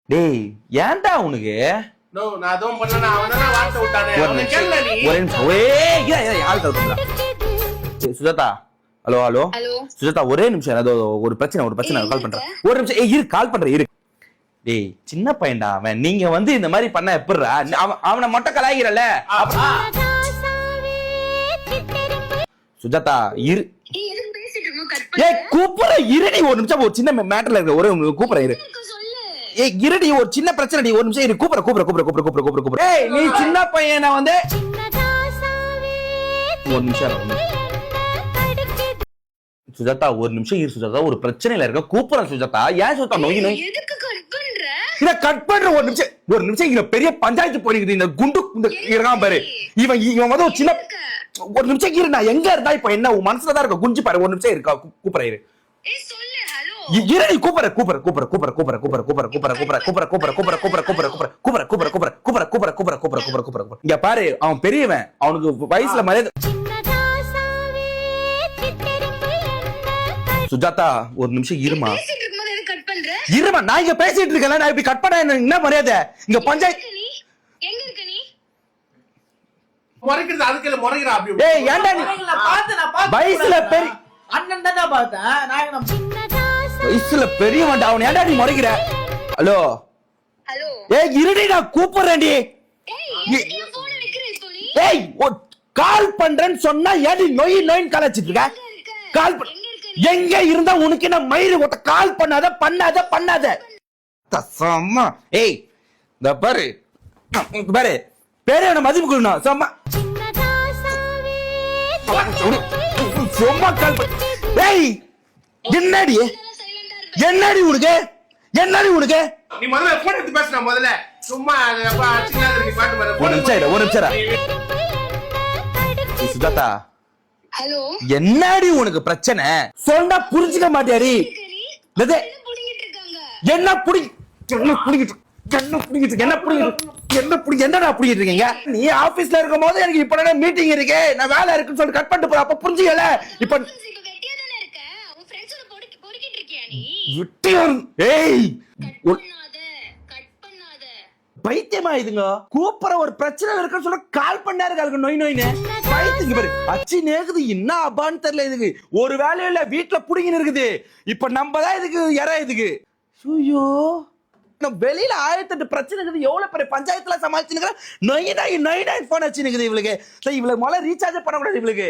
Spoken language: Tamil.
டேய் ஏன்டா உனக்கு நான் அதுவும் பண்ணல அவன் தான் வார்த்தை விட்டானே அவனை கேளு நீ ஒரே நிமிஷம் ஆள் தவிர்த்துடா சுஜாதா ஹலோ ஹலோ சுஜாதா ஒரே நிமிஷம் ஏதோ ஒரு பிரச்சனை கால் பண்றேன் ஒரு நிமிஷம் இரு கால் பண்றேன் இரு டேய் சின்ன பையன்டா அவன் நீங்க வந்து இந்த மாதிரி பண்ண எப்படிடா அவனை மொட்டை கலாய்கிறல்ல சுஜாதா இரு கூப்பிட இருடி ஒரு நிமிஷம் ஒரு சின்ன மேட்டர்ல இருக்க ஒரு கூப்பிடுறேன் இரு இருடி ஒரு சின்ன பிரச்சனை ஒரு நிமிஷம் இரு கூப்பிட நீ சின்ன பையனை வந்து ஒரு நிமிஷம் சுஜாதா ஒரு நிமிஷம் இரு சுஜாதா ஒரு பிரச்சனையில இருக்க கூப்பிடுறேன் சுஜாதா ஏன் சுஜாதா நோய் இத கட் பண்ற ஒரு நிமிஷம் இங்க பெரிய பஞ்சாயத்து போயிருக்கு இந்த குண்டு இருக்கான் பாரு இவன் வந்து ஒரு சின்ன ஒரு நிமிஷம் இரு நான் எங்க இருந்தா இப்ப என்ன உன் மனசுலதான் இருக்க குஞ்சு பாரு ஒரு நிமிஷம் இருக்கா கூப்பிடுறேன் இரு இருடி இங்க பாரு அவன் பெரியவன் அவனுக்கு வயசுல மரியாதை சுஜாதா ஒரு நிமிஷம் இருமா நான் இங்க பேசிட்டு இருக்கேன் நான் இப்படி கட் பண்ண என்ன மரியாதை இங்க பஞ்சாயத்து வயசுல பெரிய அண்ணன் தான் பார்த்தேன் வயசுல பெரியவன்டா அவன் ஏன்டா நீ முறைக்கிற ஹலோ இருடி நான் கூப்பிடுறேன்டி கால் பண்றேன்னு சொன்னா ஏடி நோயின்னு கலாச்சிட்டு இருக்க கால் எங்க இருந்தா உனக்கு என்ன மயிறு ஒட்ட கால் பண்ணாத தசமா இந்த பாரு பேரே மதிப்பு கொடுக்கணும் சும்மா கால் என்னடி உனக்கு நீ முதல்ல போன் எடுத்து பேசுற முதல்ல சும்மா ஒரு நிமிஷம் சுஜாதா ஹலோ என்னடி உனக்கு பிரச்சனை சொன்னா புரிஞ்சுக்க மாட்டியாரி என்ன புடிங்கிட்டு இருக்கீங்க நீ ஆபீஸ்ல இருக்கும் போது எனக்கு இப்ப மீட்டிங் இருக்கு நான் வேலை இருக்குன்னு சொல்லி கட் பண்ணிட்டு போற அப்ப புரிஞ்சுக்கல இப்ப பைத்தியமா இதுங்க கூப்பிட ஒரு பிரச்சனை இருக்குன்னு சொல்ல கால் பண்ணாரு நோயின்னு பைத்தியங்க பாரு அச்சி நேக்குது என்ன அபான்னு தெரியல இதுக்கு ஒரு வேலையில வீட்டுல புடிங்கின்னு இருக்குது இப்ப நம்ம தான் இதுக்கு இதுக்கு ஐயோ வெளியில 1008 பிரச்சனை இருக்குது எவ்வளவு பெரிய பஞ்சாயத்துல சமாளிச்சுன்னு நொய் போன் வச்சுன்னு இவளுக்கு இவளுக்கு முதல்ல ரீசார்ஜ் பண்ணக்கூடாது இவளுக்கு